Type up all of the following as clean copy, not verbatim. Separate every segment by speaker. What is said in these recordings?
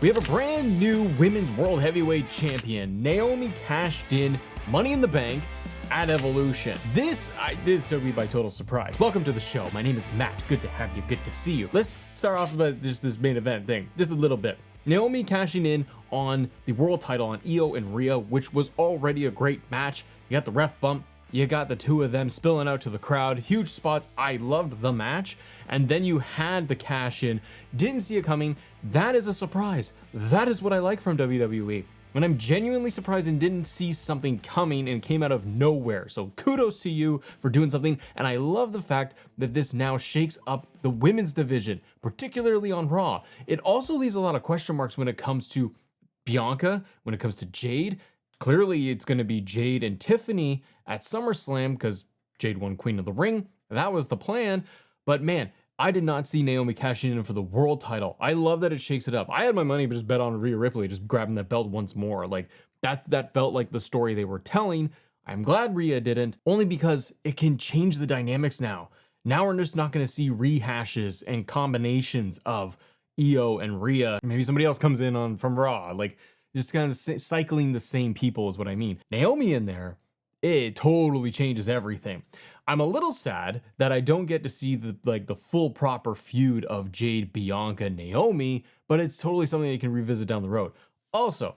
Speaker 1: We have a brand new women's world heavyweight champion. Naomi cashed in Money in the Bank at Evolution. This took me by total surprise. Welcome to the show. My name is Matt. Good to have you. Good to see you. Let's start off with just this main event thing, just a little bit. Naomi cashing in on the world title on Io and Rhea, which was already a great match. You got the ref bump. You got the two of them spilling out to the crowd. Huge spots. I loved the match. And then you had the cash in. Didn't see it coming. That is a surprise. That is what I like from WWE. When I'm genuinely surprised and didn't see something coming and came out of nowhere. So kudos to you for doing something. And I love the fact that this now shakes up the women's division, particularly on Raw. It also leaves a lot of question marks when it comes to Bianca, when it comes to Jade. Clearly, it's going to be Jade and Tiffany at SummerSlam because Jade won Queen of the Ring. That was the plan. But man, I did not see Naomi cashing in for the world title. I love that it shakes it up. I had my money just bet on Rhea Ripley, just grabbing that belt once more. Like that felt like the story they were telling. I'm glad Rhea didn't, only because it can change the dynamics now. Now we're just not going to see rehashes and combinations of Io and Rhea. Maybe somebody else comes in from Raw. Like, just kind of cycling the same people is what I mean. Naomi in there, it totally changes everything. I'm a little sad that I don't get to see the full proper feud of Jade, Bianca, Naomi, but it's totally something you can revisit down the road. Also,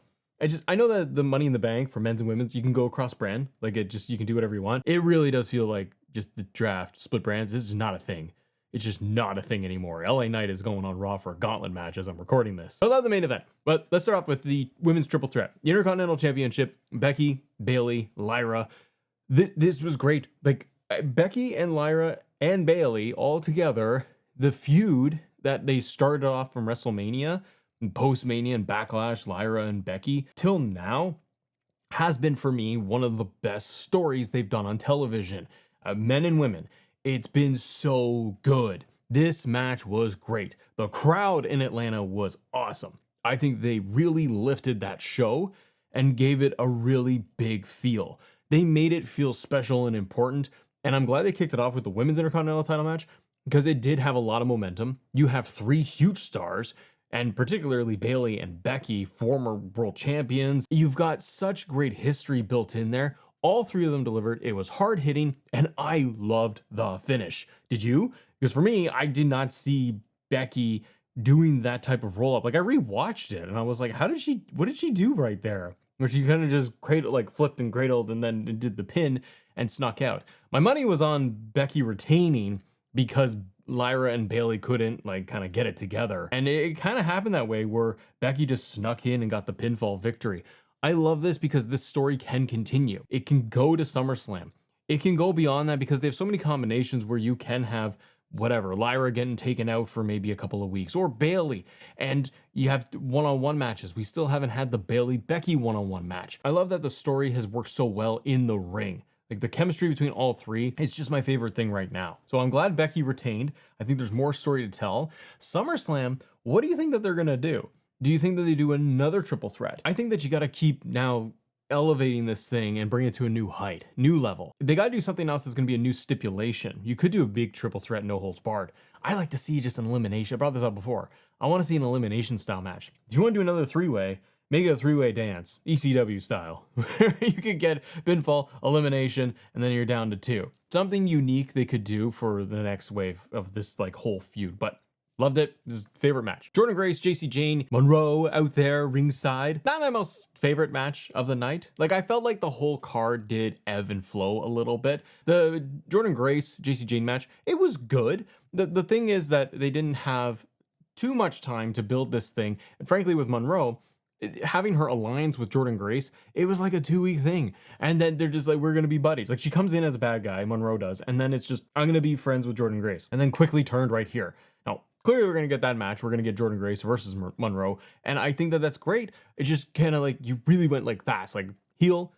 Speaker 1: I know that the Money in the Bank for men's and women's, you can go across brand. Like you can do whatever you want. It really does feel like just the draft, split brands. This is not a thing. It's just not a thing anymore. LA Knight is going on Raw for a gauntlet match as I'm recording this. I love the main event, but let's start off with the women's triple threat. The Intercontinental Championship, Becky, Bayley, Lyra. This was great. Like Becky and Lyra and Bayley all together, the feud that they started off from WrestleMania and post-Mania and Backlash, Lyra and Becky, till now has been for me one of the best stories they've done on television. Men and women. It's been so good. This match was great. The crowd in Atlanta was awesome. I think they really lifted that show and gave it a really big feel. They made it feel special and important, and I'm glad they kicked it off with the women's Intercontinental title match because it did have a lot of momentum. You have three huge stars, and particularly Bayley and Becky, former world champions. You've got such great history built in there. All three of them delivered. It was hard hitting, and I loved the finish. Did you? Because for me, I did not see Becky doing that type of roll up. Like I rewatched it, and I was like, what did she do right there? Where she kind of just flipped and cradled, and then did the pin and snuck out. My money was on Becky retaining because Lyra and Bayley couldn't kind of get it together, and it kind of happened that way where Becky just snuck in and got the pinfall victory. I love this because this story can continue. It can go to SummerSlam. It can go beyond that because they have so many combinations where you can have Lyra getting taken out for maybe a couple of weeks, or Bayley, and you have one-on-one matches. We still haven't had the Bayley-Becky one-on-one match. I love that the story has worked so well in the ring. Like the chemistry between all three, it's just my favorite thing right now. So I'm glad Becky retained. I think there's more story to tell. SummerSlam, what do you think that they're gonna do? Do you think that they do another triple threat? I think that you got to keep now elevating this thing and bring it to a new height, new level. They got to do something else that's going to be a new stipulation. You could do a big triple threat, no holds barred. I like to see just an elimination. I brought this up before. I want to see an elimination style match. If you want to do another three-way, make it a three-way dance, ECW style, where you could get pinfall, elimination, and then you're down to two. Something unique they could do for the next wave of this whole feud, but loved it. This is favorite match. Jordynne Grace, Jacy Jayne, Monroe out there ringside. Not my most favorite match of the night. I felt like the whole card did ebb and flow a little bit. The Jordynne Grace, Jacy Jayne match, it was good. The thing is that they didn't have too much time to build this thing. And frankly, with Monroe, having her alliance with Jordynne Grace, it was like a 2-week thing. And then they're just we're going to be buddies. She comes in as a bad guy, Monroe does. And then it's just, I'm going to be friends with Jordynne Grace. And then quickly turned right here. Now, clearly we're going to get that match. We're going to get Jordynne Grace versus Monroe. And I think that that's great. It just kind of you really went fast. Heel,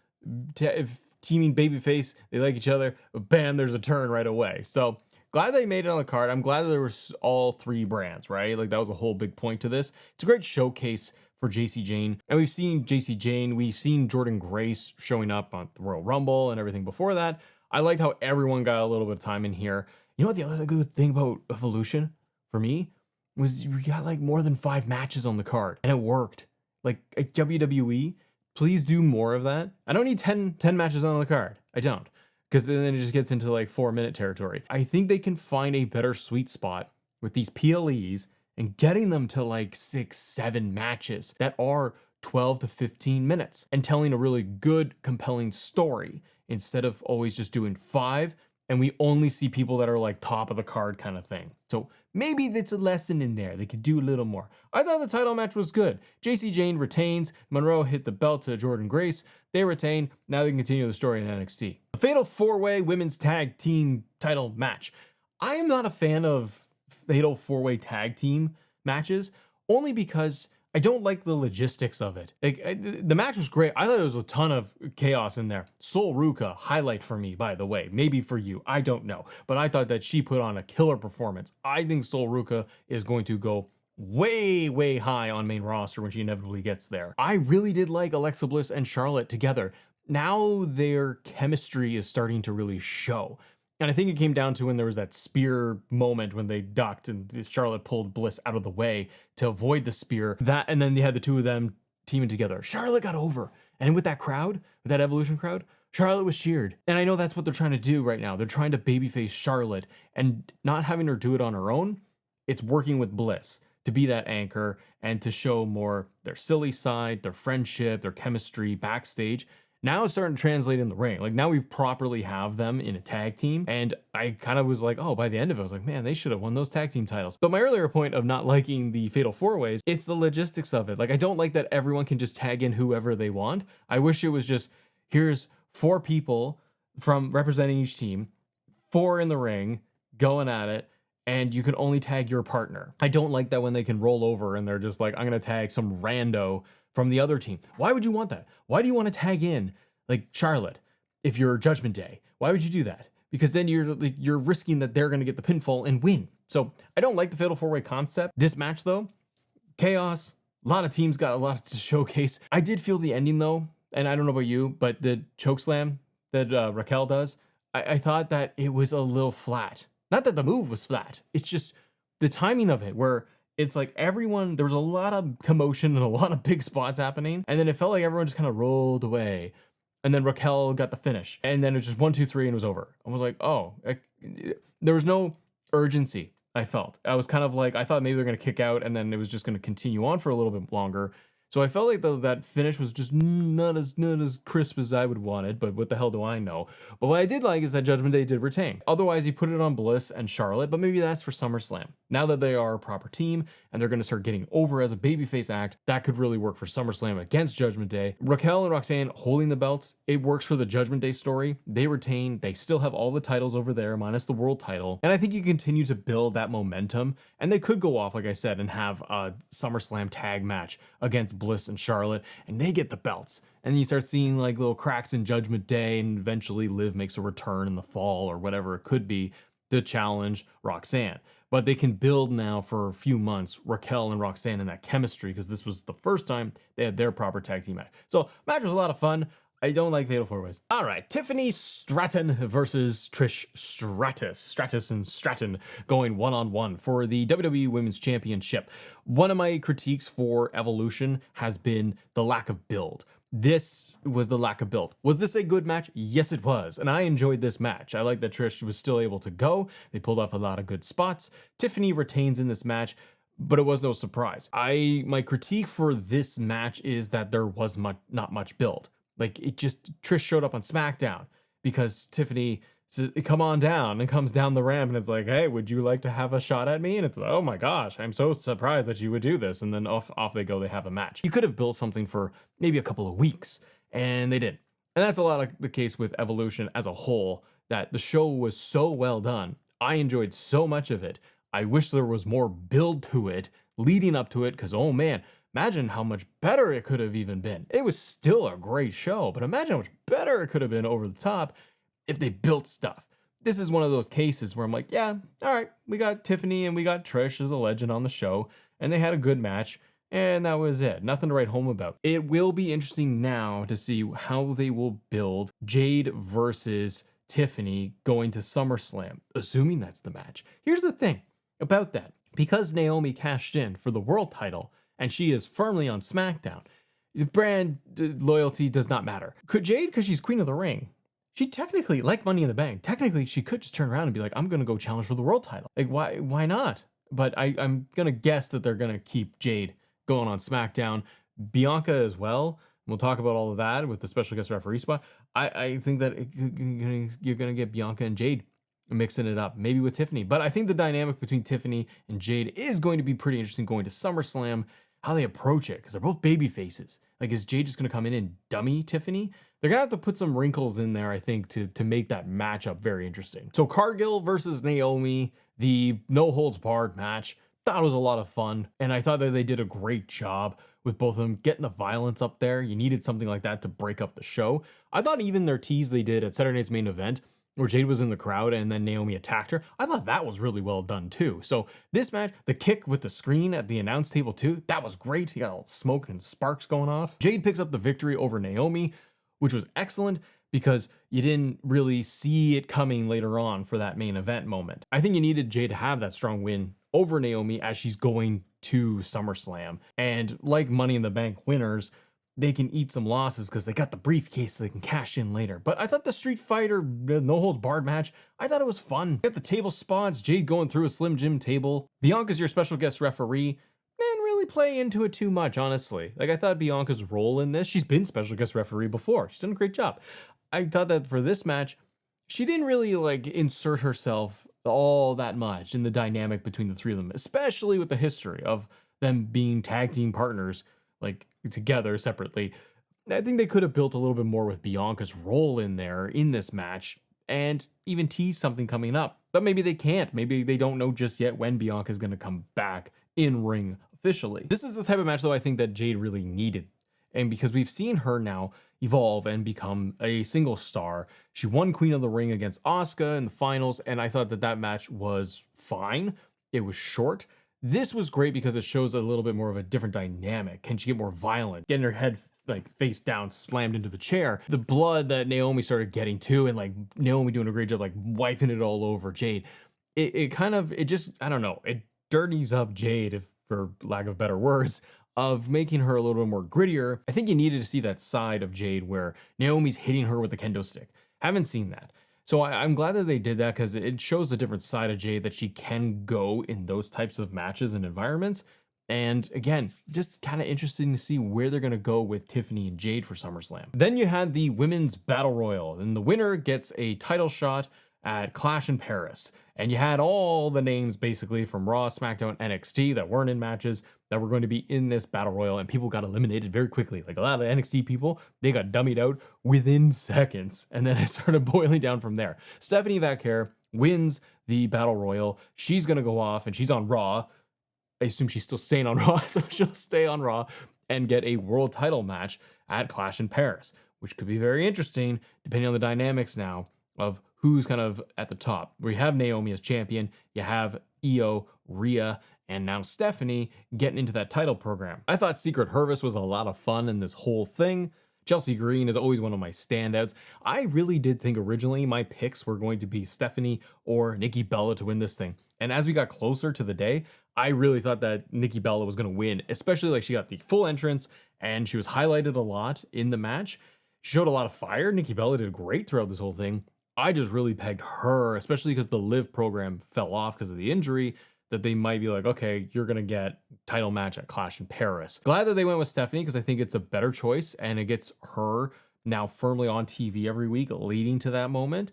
Speaker 1: teaming babyface, they like each other. Bam, there's a turn right away. So glad they made it on the card. I'm glad that there was all three brands, right? That was a whole big point to this. It's a great showcase for Jacy Jayne. And we've seen Jacy Jayne, we've seen Jordynne Grace showing up on the Royal Rumble and everything before that. I liked how everyone got a little bit of time in here. You know what the other good thing about Evolution for me was we got like more than 5 matches on the card, and it worked. Like WWE, please do more of that. I don't need 10 matches on the card. I don't. Because then it just gets into like 4-minute territory. I think they can find a better sweet spot with these PLEs and getting them to like 6-7 matches that are 12 to 15 minutes and telling a really good, compelling story instead of always just doing 5 and we only see people that are like top of the card kind of thing. So maybe that's a lesson in there. They could do a little more. I thought the title match was good. JC Jane retains. Monroe hit the belt to Jordan Grace. They retain. Now they can continue the story in NXT. The Fatal 4-Way Women's Tag Team title match. I am not a fan of Fatal 4-Way Tag Team matches, only because I don't like the logistics of it. The match was great. I thought there was a ton of chaos in there. Sol Ruka, highlight for me, by the way. Maybe for you. I don't know. But I thought that she put on a killer performance. I think Sol Ruka is going to go way, way high on main roster when she inevitably gets there. I really did like Alexa Bliss and Charlotte together. Now their chemistry is starting to really show. And I think it came down to when there was that spear moment when they ducked and Charlotte pulled Bliss out of the way to avoid the spear. That, and then they had the two of them teaming together. Charlotte got over. And with that crowd, with that Evolution crowd, Charlotte was cheered. And I know that's what they're trying to do right now. They're trying to babyface Charlotte and not having her do it on her own. It's working with Bliss to be that anchor and to show more their silly side, their friendship, their chemistry backstage. Now it's starting to translate in the ring. Like now we properly have them in a tag team. And I kind of was like, oh, by the end of it, I was like, man, they should have won those tag team titles. But my earlier point of not liking the Fatal 4-Ways, it's the logistics of it. Like I don't like that everyone can just tag in whoever they want. I wish it was just, here's 4 people from representing each team, 4 in the ring, going at it, and you can only tag your partner. I don't like that when they can roll over and they're just like, I'm going to tag some rando from the other team. Why would you want that? Why do you want to tag in like Charlotte if you're Judgment Day? Why would you do that? Because then you're risking that they're going to get the pinfall and win. So I don't like the Fatal 4-Way concept. This match though, chaos, a lot of teams got a lot to showcase. I did feel the ending though, and I don't know about you, but the chokeslam that Raquel does, I thought that it was a little flat. Not that the move was flat. It's just the timing of it where it's like everyone, there was a lot of commotion and a lot of big spots happening. And then it felt like everyone just kind of rolled away. And then Raquel got the finish. And then it was just 1, 2, 3 and it was over. I was like, oh, there was no urgency, I felt. I was kind of like, I thought maybe they're going to kick out and then it was just going to continue on for a little bit longer. So I felt like that finish was just not as crisp as I would want it, but what the hell do I know? But what I did like is that Judgment Day did retain. Otherwise, he put it on Bliss and Charlotte, but maybe that's for SummerSlam. Now that they are a proper team and they're going to start getting over as a babyface act, that could really work for SummerSlam against Judgment Day. Raquel and Roxanne holding the belts, it works for the Judgment Day story. They retain, they still have all the titles over there, minus the world title. And I think you continue to build that momentum, and they could go off, like I said, and have a SummerSlam tag match against Bliss and Charlotte, and they get the belts. And then you start seeing like little cracks in Judgment Day, and eventually Liv makes a return in the fall or whatever it could be to challenge Roxanne. But they can build now for a few months Raquel and Roxanne in that chemistry, because this was the first time they had their proper tag team match. So match was a lot of fun. I don't like Fatal 4-Ways. All right, Tiffany Stratton versus Trish Stratus. Stratus and Stratton going one-on-one for the WWE Women's Championship. One of my critiques for Evolution has been the lack of build. This was the lack of build. Was this a good match? Yes, it was. And I enjoyed this match. I like that Trish was still able to go. They pulled off a lot of good spots. Tiffany retains in this match, but it was no surprise. My critique for this match is that there was not much build. Like it just, Trish showed up on SmackDown because Tiffany says, come on down, and comes down the ramp and it's like, hey, would you like to have a shot at me? And it's like, oh my gosh, I'm so surprised that you would do this. And then off they go, they have a match. You could have built something for maybe a couple of weeks, and they didn't. And that's a lot of the case with Evolution as a whole, that the show was so well done. I enjoyed so much of it. I wish there was more build to it leading up to it, because oh man, imagine how much better it could have even been. It was still a great show, but imagine how much better it could have been over the top if they built stuff. This is one of those cases where I'm like, yeah, all right, we got Tiffany and we got Trish as a legend on the show, and they had a good match, and that was it. Nothing to write home about. It will be interesting now to see how they will build Jade versus Tiffany going to SummerSlam, assuming that's the match. Here's the thing about that. because Naomi cashed in for the world title and she is firmly on SmackDown, brand loyalty does not matter. Could Jade, because she's Queen of the Ring, she technically, like Money in the Bank, technically she could just turn around and be like, I'm gonna go challenge for the world title. Like, why not? But I'm gonna guess that they're gonna keep Jade going on SmackDown. Bianca as well. We'll talk about all of that with the special guest referee spot. I think that you're gonna get Bianca and Jade mixing it up, maybe with Tiffany. But I think the dynamic between Tiffany and Jade is going to be pretty interesting going to SummerSlam, how they approach it, because they're both baby faces. Like, is Jade just going to come in and dummy Tiffany? They're going to have to put some wrinkles in there, I think, to make that matchup very interesting. So Cargill versus Naomi, the no holds barred match, thought it was a lot of fun. And I thought that they did a great job with both of them getting the violence up there. You needed something like that to break up the show. I thought even their tease they did at Saturday Night's Main Event, where Jade was in the crowd and then Naomi attacked her, I thought that was really well done too. So this match, the kick with the screen at the announce table too, that was great. You got all smoke and sparks going off. Jade picks up the victory over Naomi, which was excellent because you didn't really see it coming later on for that main event moment. I think you needed Jade to have that strong win over Naomi as she's going to SummerSlam. And like Money in the Bank winners, they can eat some losses because they got the briefcase so they can cash in later. But I thought the Street Fighter no holds barred match, I thought it was fun. Got the table spots, Jade going through a Slim Jim table. Bianca's your special guest referee. Didn't really play into it too much, honestly. Like, I thought Bianca's role in this, she's been special guest referee before. She's done a great job. I thought that for this match, she didn't really like insert herself all that much in the dynamic between the three of them, especially with the history of them being tag team partners, like together separately. I think they could have built a little bit more with Bianca's role in there in this match and even tease something coming up, but maybe they can't. Maybe they don't know just yet when Bianca's going to come back in ring officially. This is the type of match though I think that Jade really needed. And because we've seen her now evolve and become a single star, she won Queen of the Ring against Asuka in the finals. And I thought that that match was fine. It was short. This was great because it shows a little bit more of a different dynamic. Can she get more violent? Getting her head like face down, slammed into the chair. The blood that Naomi started getting too, and like Naomi doing a great job, like wiping it all over Jade. It just, I don't know, it dirties up Jade, if for lack of better words, of making her a little bit more grittier. I think you needed to see that side of Jade where Naomi's hitting her with a kendo stick. Haven't seen that. So I'm glad that they did that because it shows a different side of Jade that she can go in those types of matches and environments. And again, just kind of interesting to see where they're going to go with Tiffany and Jade for SummerSlam. Then you had the Women's Battle Royal, and the winner gets a title shot at Clash in Paris. And you had all the names basically from Raw, SmackDown, NXT that weren't in matches that were going to be in this Battle Royal, and people got eliminated very quickly. Like a lot of NXT people, they got dummied out within seconds, and then it started boiling down from there. Stephanie Vaquer wins the Battle Royal. She's going to go off, and she's on Raw. I assume she's still staying on Raw, so she'll stay on Raw and get a world title match at Clash in Paris, which could be very interesting depending on the dynamics now of who's kind of at the top. Where you have Naomi as champion, you have Io, Rhea, and now Stephanie getting into that title program. I thought Secret Service was a lot of fun in this whole thing. Chelsea Green is always one of my standouts. I really did think originally my picks were going to be Stephanie or Nikki Bella to win this thing. And as we got closer to the day, I really thought that Nikki Bella was going to win, especially like she got the full entrance and she was highlighted a lot in the match. She showed a lot of fire. Nikki Bella did great throughout this whole thing. I just really pegged her, especially because the Live program fell off because of the injury, that they might be like, okay, you're going to get title match at Clash in Paris. Glad that they went with Stephanie because I think it's a better choice and it gets her now firmly on TV every week leading to that moment.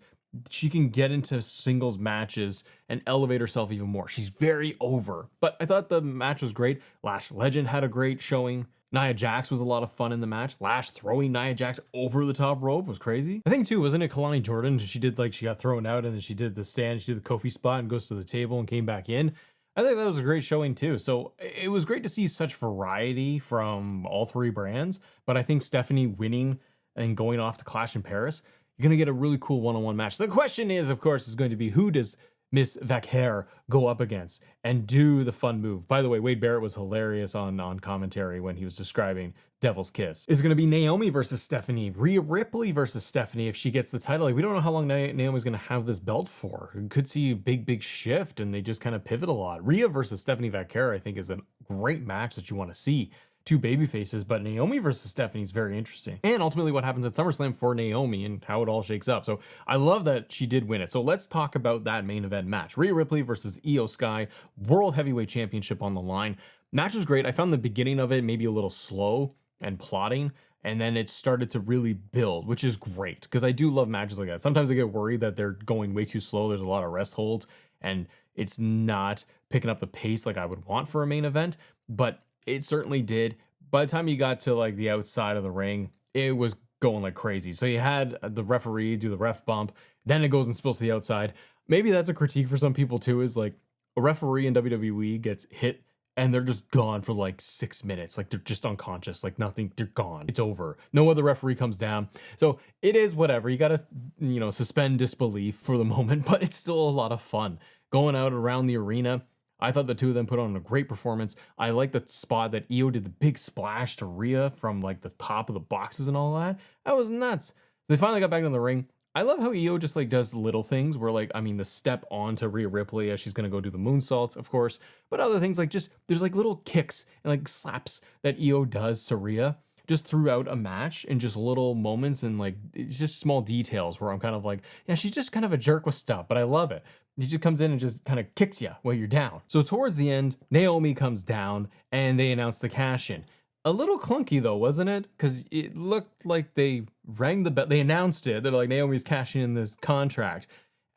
Speaker 1: She can get into singles matches and elevate herself even more. She's very over. But I thought the match was great. Lash Legend had a great showing. Nia Jax was a lot of fun in the match. Lash throwing Nia Jax over the top rope was crazy. I think too, wasn't it Kalani Jordan? She did like, she got thrown out and then she did the stand, she did the Kofi spot and goes to the table and came back in. I think that was a great showing too. So it was great to see such variety from all three brands. But I think Stephanie winning and going off to Clash in Paris, you're going to get a really cool one-on-one match. The question is, of course, is going to be who does Miss Vaquer go up against and do the fun move. By the way, Wade Barrett was hilarious on commentary when he was describing Devil's Kiss. Is going to be Naomi versus Stephanie, Rhea Ripley versus Stephanie if she gets the title. Like, we don't know how long Naomi's going to have this belt for. We could see a big shift, and they just kind of pivot a lot. Rhea versus Stephanie Vaquer, I think, is a great match that you want to see. Two baby faces, but Naomi versus Stephanie is very interesting. And ultimately what happens at SummerSlam for Naomi and how it all shakes up. So I love that she did win it. So let's talk about that main event match. Rhea Ripley versus Io Sky, World Heavyweight Championship on the line. Match was great. I found the beginning of it maybe a little slow and plotting, and then it started to really build, which is great because I do love matches like that. Sometimes I get worried that they're going way too slow. There's a lot of rest holds and it's not picking up the pace like I would want for a main event, but it certainly did. By the time you got to like the outside of the ring, it was going like crazy. So you had the referee do the ref bump, then it goes and spills to the outside. Maybe that's a critique for some people too, is like a referee in WWE gets hit and they're just gone for like 6 minutes. Like they're just unconscious, like nothing, they're gone. It's over. No other referee comes down. So it is whatever. You got to, suspend disbelief for the moment, but it's still a lot of fun. Going out around the arena, I thought the two of them put on a great performance. I like the spot that Io did the big splash to Rhea from like the top of the boxes and all that. That was nuts. They finally got back in the ring. I love how Io just like does little things where like, the step onto Rhea Ripley as she's going to go do the moonsaults, of course, but other things like just, there's like little kicks and like slaps that Io does to Rhea just throughout a match and just little moments and like, it's just small details where I'm kind of like, yeah, she's just kind of a jerk with stuff, but I love it. He just comes in and just kind of kicks you while you're down. So towards the end, Naomi comes down and they announce the cash in. A little clunky though, wasn't it? Because it looked like they rang the bell. They announced it. They're like, Naomi's cashing in this contract.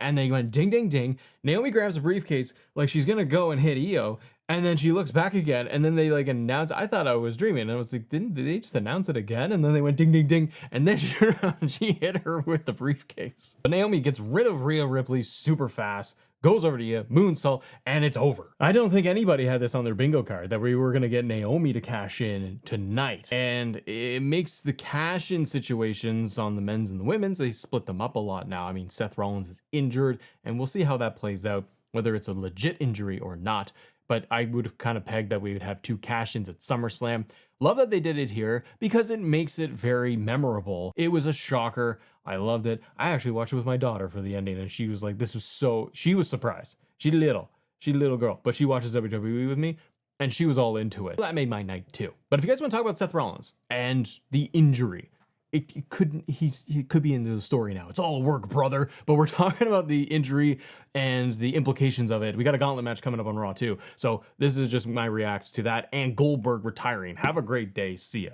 Speaker 1: And they went ding, ding, ding. Naomi grabs a briefcase like she's going to go and hit Io. And then she looks back again. And then they like announce. I thought I was dreaming. And I was like, did they just announce it again? And then they went ding, ding, ding. And then she hit her with the briefcase. But Naomi gets rid of Rhea Ripley super fast. Goes over to you, moonsault, and it's over. I don't think anybody had this on their bingo card that we were going to get Naomi to cash in tonight. And it makes the cash in situations on the men's and the women's, they split them up a lot now. Seth Rollins is injured, and we'll see how that plays out, whether it's a legit injury or not. But I would have kind of pegged that we would have two cash-ins at SummerSlam. Love that they did it here because it makes it very memorable. It was a shocker. I loved it. I actually watched it with my daughter for the ending, and she was like, she was surprised. She's a little girl, but she watches WWE with me, and she was all into it. That made my night too. But if you guys want to talk about Seth Rollins and the injury, he could be into the story now. It's all work, brother. But we're talking about the injury and the implications of it. We got a gauntlet match coming up on Raw too. So this is just my reacts to that and Goldberg retiring. Have a great day. See ya.